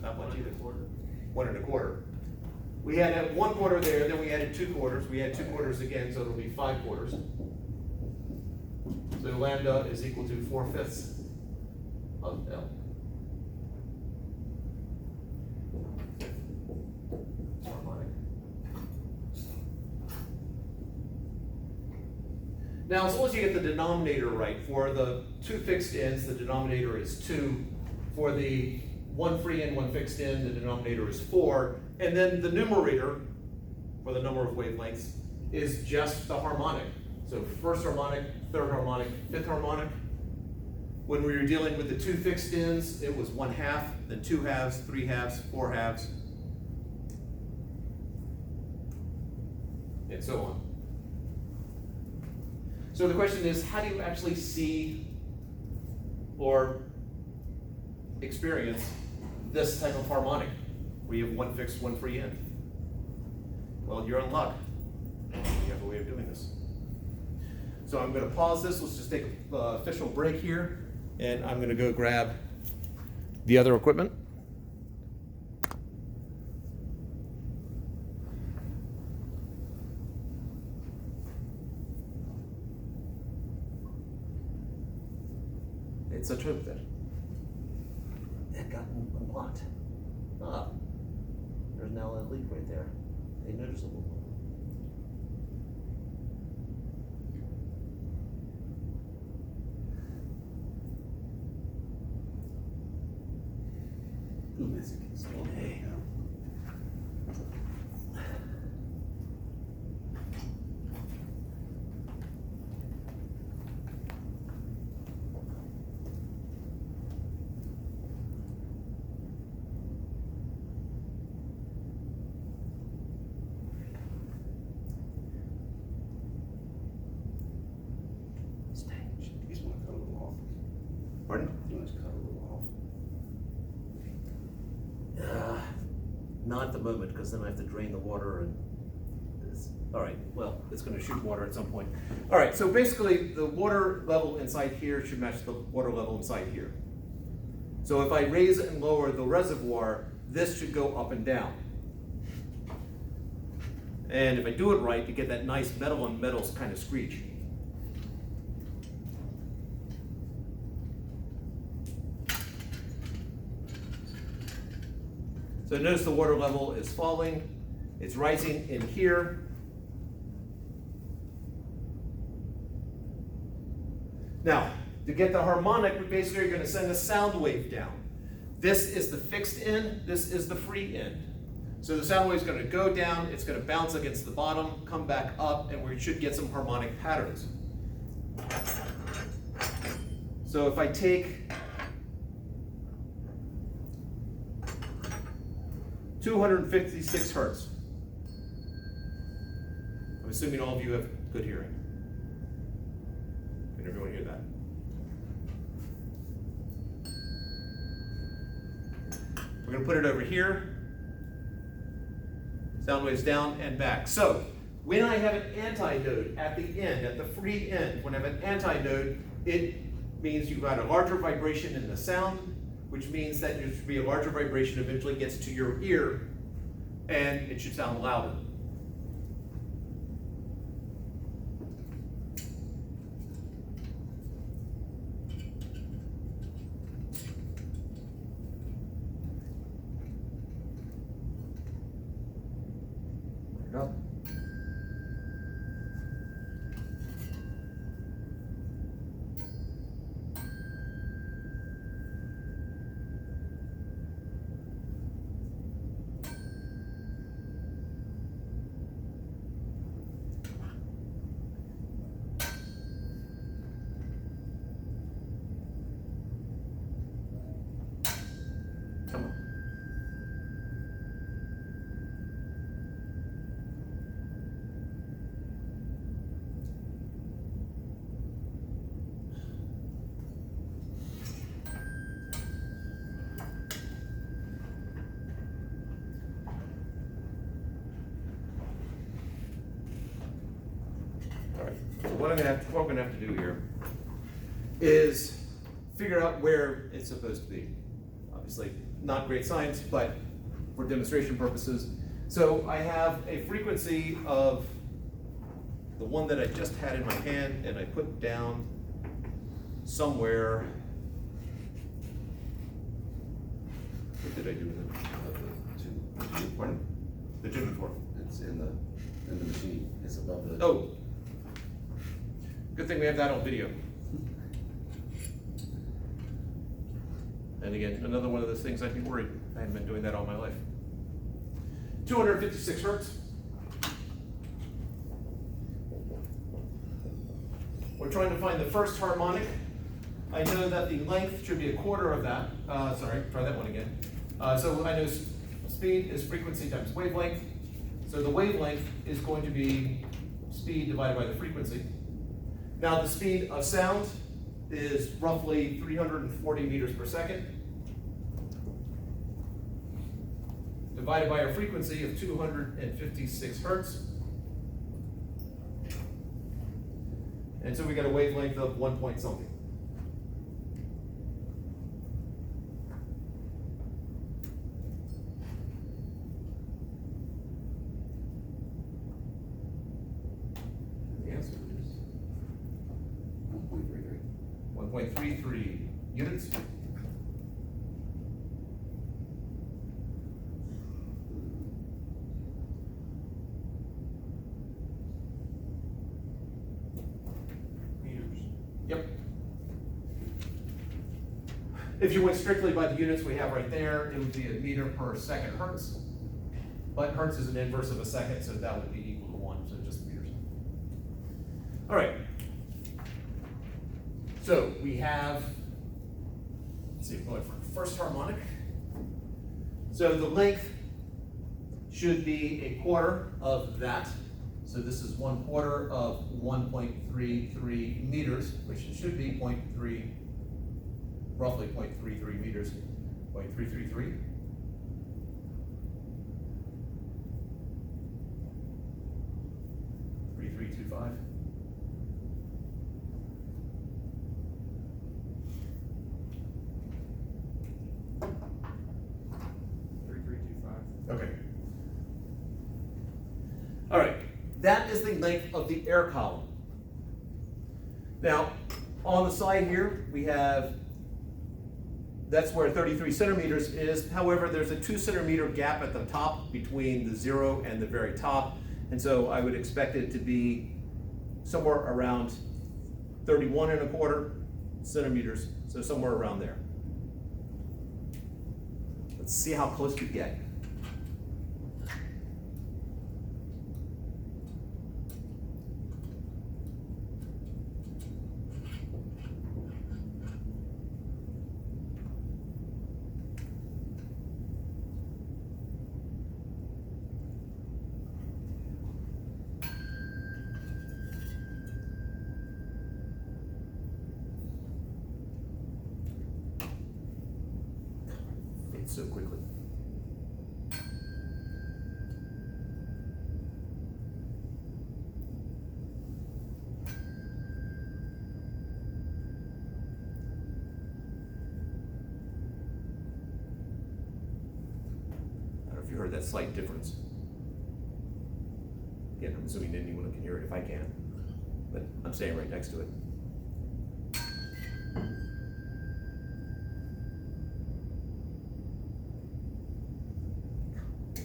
not much either. 1 1 1/4. We had 1 quarter there, then we added 2 quarters. We had 2 quarters again, so it'll be 5 quarters. So lambda is equal to 4/5 of L. Harmonic. Now, as long as you get the denominator right, for the 2 fixed ends, the denominator is 2. For the 1 free end, 1 fixed end, the denominator is 4. And then the numerator, for the number of wavelengths, is just the harmonic. So first harmonic, third harmonic, fifth harmonic. When we were dealing with the 2 fixed ends, it was 1/2, then 2 halves, 3 halves, 4 halves, and so on. So the question is, how do you actually see or experience this type of harmonic, where you have 1 fixed, 1 free end? Well, you're in luck. You have a way of doing this. So I'm going to pause this. Let's just take an official break here, and I'm going to go grab the other equipment. It's a trope that had gotten unblocked. Ah, there's now a leak right there. A noticeable one. Ooh, this is okay. He's want to cut a little off. Pardon? He wants to cut a little off. Not at the moment, because then I have to drain the water and this. All right, well, it's going to shoot water at some point. All right, so basically the water level inside here should match the water level inside here. So if I raise and lower the reservoir, this should go up and down. And if I do it right, you get that nice metal on metals kind of screech. So notice the water level is falling. It's rising in here. Now, to get the harmonic, we basically are going to send a sound wave down. This is the fixed end, this is the free end. So the sound wave is going to go down, it's going to bounce against the bottom, come back up, and we should get some harmonic patterns. So if I take 256 hertz. I'm assuming all of you have good hearing. Can everyone hear that? We're going to put it over here. Sound waves down and back. So when I have an antinode at the end, at the free end, when I have an antinode, it means you've got a larger vibration in the sound, which means that there should be a larger vibration eventually gets to your ear, and it should sound louder. There you go. Come on. All right. So what we're gonna have to do here is figure out where it's supposed to be. Obviously, not great science, but for demonstration purposes. So I have a frequency of the one that I just had in my hand, and I put down somewhere. What did I do with it? Pardon? The tune before. It's in the machine, it's above the. Oh. Good thing we have that on video. And again, another one of those things I'd be worried. I hadn't been doing that all my life. 256 hertz. We're trying to find the first harmonic. I know that the length should be a quarter of that. Sorry, try that one again. So I know speed is frequency times wavelength. So the wavelength is going to be speed divided by the frequency. Now the speed of sound is roughly 340 meters per second, divided by a frequency of 256 hertz. And so we got a wavelength of 1 point something. The answer is 1.33. 1.33 units. Yep. If you went strictly by the units we have right there, it would be a meter per second hertz. But hertz is an inverse of a second, so that would be equal to 1, so just meters. All right. So we have, let's see, going for first harmonic. So the length should be a quarter of that. So this is 1/4 of 1.33 meters, which it should be roughly 0.33 meters, 0.333. .3325. Okay. All right, that is the length of the air column. Now, on the side here, we have, that's where 33 centimeters is. However, there's a 2 centimeter gap at the top between the 0 and the very top. And so I would expect it to be somewhere around 31¼ centimeters, so somewhere around there. Let's see how close we get. So quickly. I don't know if you heard that slight difference. Again, I'm assuming anyone can hear it if I can, but I'm staying right next to it.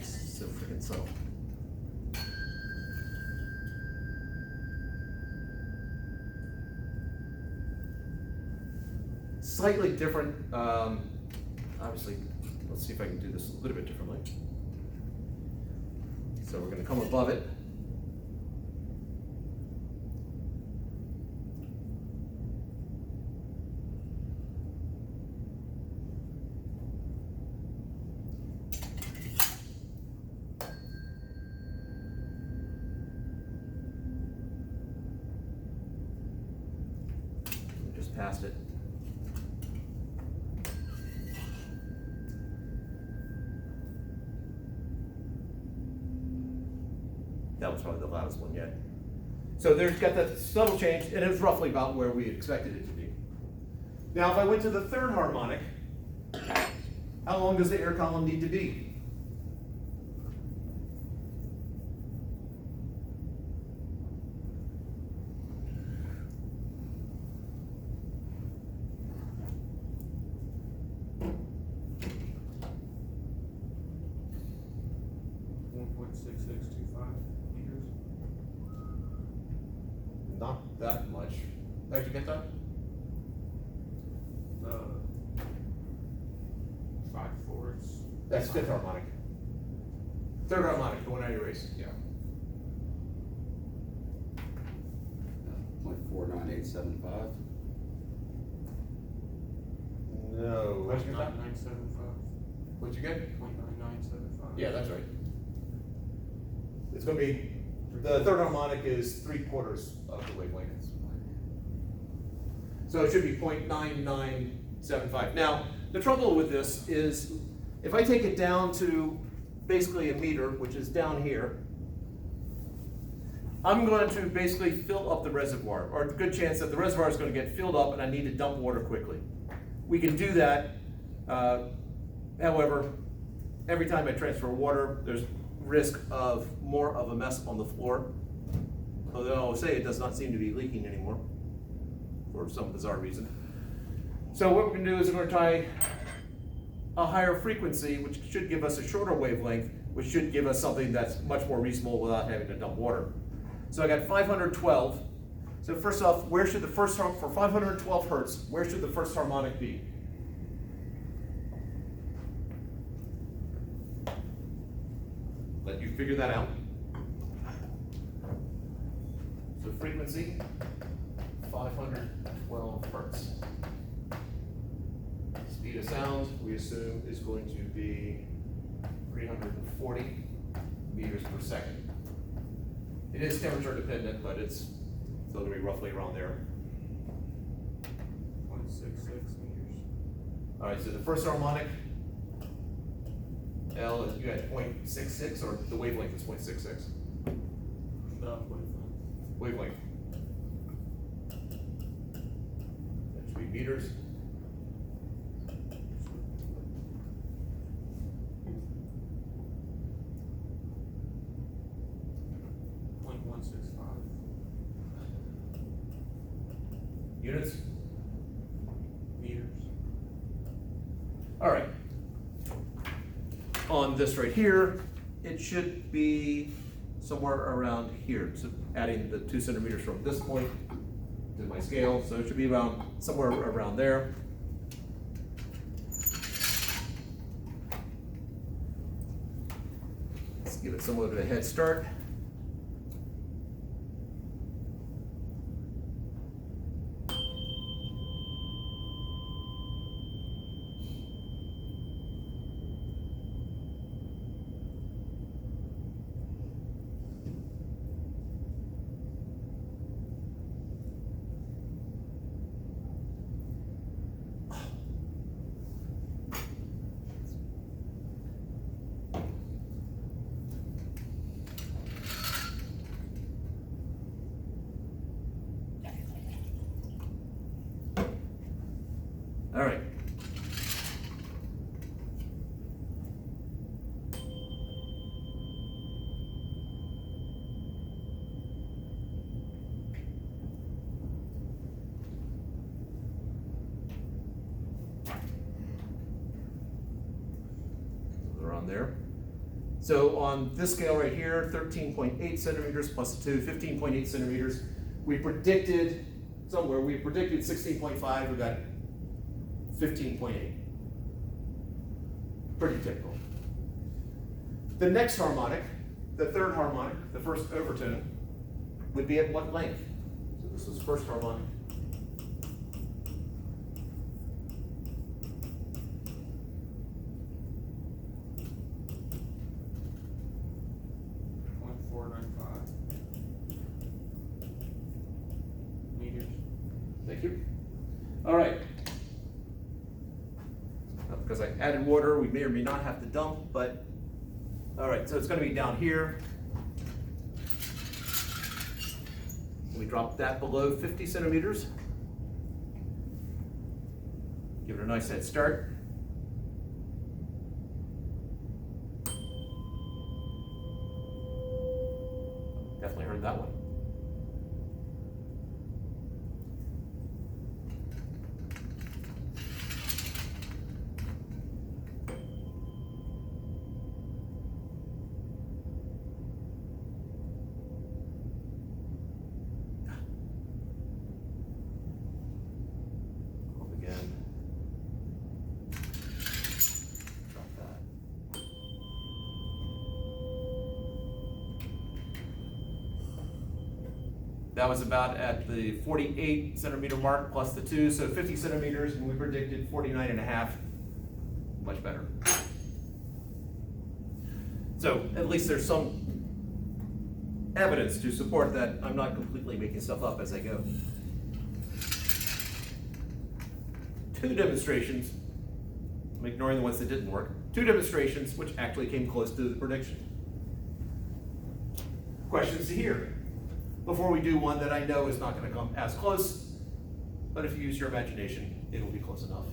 So freaking subtle. Slightly different, obviously, let's see if I can do this a little bit differently. So we're going to come above it. Just past it. That was probably the loudest one yet. So there's got that subtle change, and it was roughly about where we expected it to be. Now, if I went to the third harmonic, How long does the air column need to be? meters. Not that much. How'd you get that? 5/4. That's fifth harmonic. Third harmonic, the one I erased. Yeah. 0.49875. No. What'd you get that? 0.9975. What'd you get? 0.9975. Yeah, that's right. It's gonna be, the third harmonic is 3/4 of the wavelength. So it should be 0.9975. Now, the trouble with this is, if I take it down to basically a meter, which is down here, I'm going to basically fill up the reservoir, or a good chance that the reservoir is going to get filled up and I need to dump water quickly. We can do that, however, every time I transfer water, there's risk of more of a mess on the floor. Although I'll say it does not seem to be leaking anymore, for some bizarre reason. So what we're going to do is we're going to try a higher frequency, which should give us a shorter wavelength, which should give us something that's much more reasonable without having to dump water. So I got 512. So first off, where should the first, for 512 hertz, where should the first harmonic be? Let you figure that out. So frequency, 512 hertz. Speed of sound, we assume, is going to be 340 meters per second. It is temperature dependent, but it's still going to be roughly around there. 0.66 meters. All right, so the first harmonic, L, is you had 0.66, or the wavelength is 0.66? Wavelength. That should be meters. Units? Meters. All right. On this right here, it should be somewhere around here. So adding the 2 centimeters from this point to my scale, so it should be around somewhere around there. Let's give it somewhat of a head start. All right. Around there. So on this scale right here, 13.8 centimeters plus 2, 15.8 centimeters. We predicted somewhere, we predicted 16.5, we got 15.8. Pretty typical. The next harmonic, the third harmonic, the first overtone, would be at what length? So this is first harmonic. Meters. Thank you. All right. Because I added water, we may or may not have to dump, but, all right, so it's gonna be down here. We drop that below 50 centimeters. Give it a nice head start. learned that one. Home again. Drop that. That was about at the 48 centimeter mark plus the 2, so 50 centimeters, and we predicted 49 and a half. Much better. So at least there's some evidence to support that I'm not completely making stuff up as I go. 2 demonstrations, I'm ignoring the ones that didn't work, 2 demonstrations which actually came close to the prediction. Questions to hear before we do one that I know is not going to come as close, but if you use your imagination, it'll be close enough.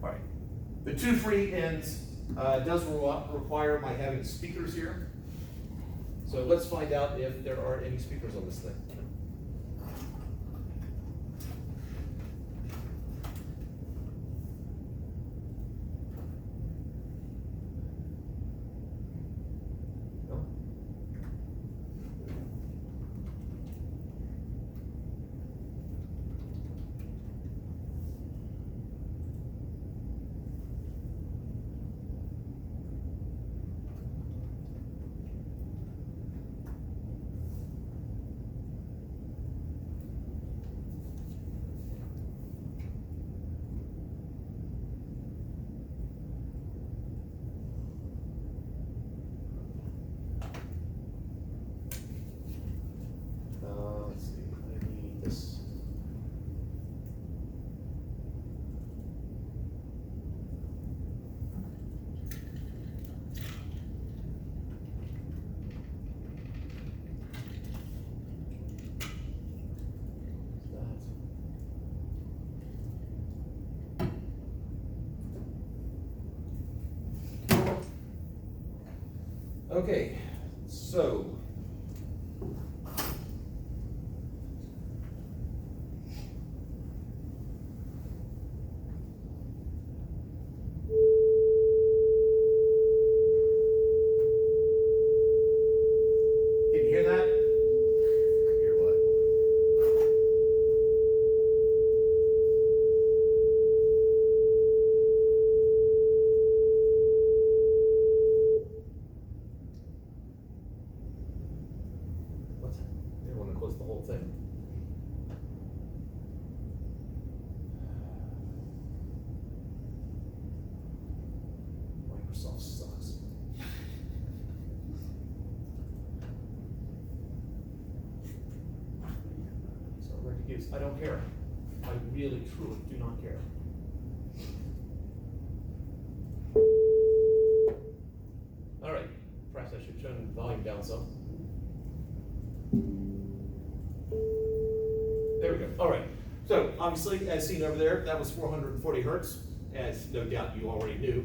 All right, the 2 free ends does require my having speakers here. So let's find out if there are any speakers on this thing. No? Let's see, I need this. Okay, so can you hear that? Hear what? What's that? They want to close the whole thing. Microsoft sucks. So where to use? I don't care. I really, truly do not care. All right, perhaps I should turn the volume down some. There we go. All right. So obviously, as seen over there, that was 440 hertz, as no doubt you already knew.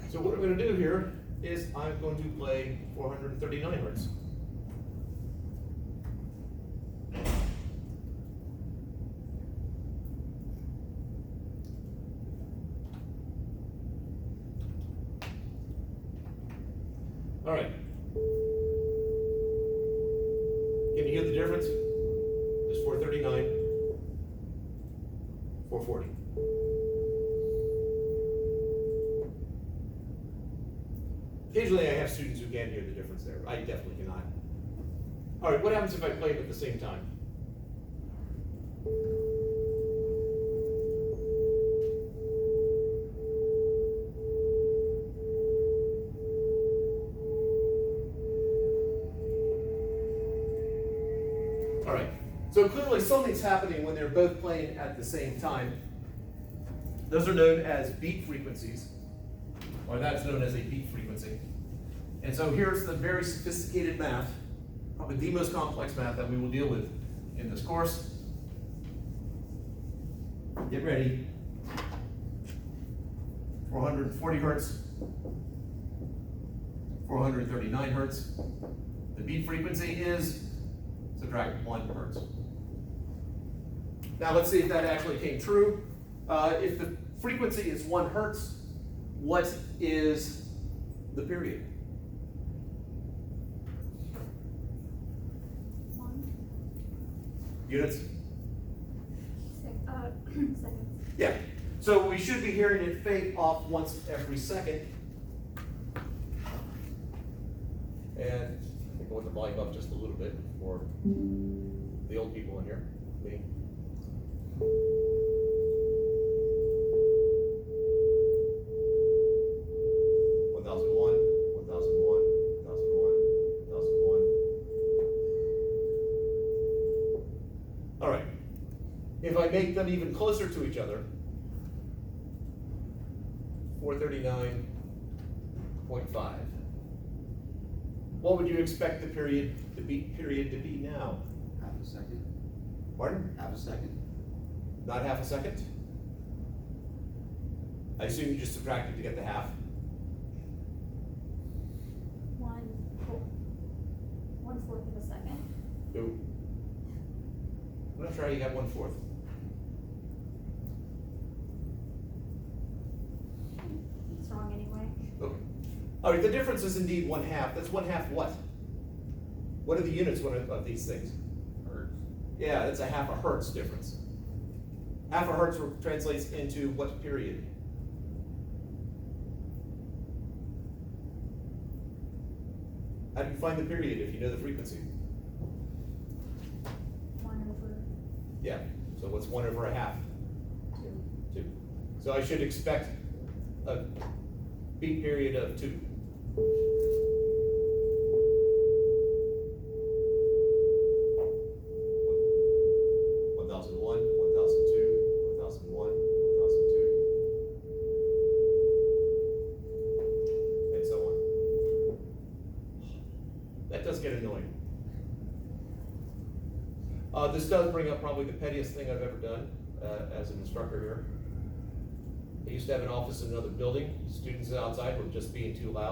So what I'm going to do here is I'm going to play 439 hertz. All right. Can you hear the difference? There's 439, 440. Occasionally I have students who can't hear the difference there. I definitely cannot. All right, what happens if I play it at the same time? All right, so clearly something's happening when they're both playing at the same time. Those are known as beat frequencies, or that's known as a beat frequency. And so here's the very sophisticated math, probably the most complex math that we will deal with in this course. Get ready. 440 hertz, 439 hertz. The beat frequency is, subtract 1 hertz. Now let's see if that actually came true. If the frequency is 1 hertz, what is the period? 1 Units? seconds. Yeah. So we should be hearing it fade off once every second. And I think I want the volume up just a little bit for the old people in here. Me. All right. If I make them even closer to each other, 439.5. What would you expect the period to be now? Half a second. Pardon? Half a second. Not half a second? I assume you just subtracted to get the half. 1/4 of a second. Ooh. I'm not sure how you got 1/4. It's wrong anyway. Okay. All right, the difference is indeed 1/2. That's 1/2 what? What are the units of these things? Hertz. Yeah, that's a half a hertz difference. Half a hertz translates into what period? How do you find the period if you know the frequency? 1/2. Yeah, so what's 1/2? 2. So I should expect a beat period of 2. Get annoying. This does bring up probably the pettiest thing I've ever done as an instructor here. I used to have an office in another building. Students outside were just being too loud.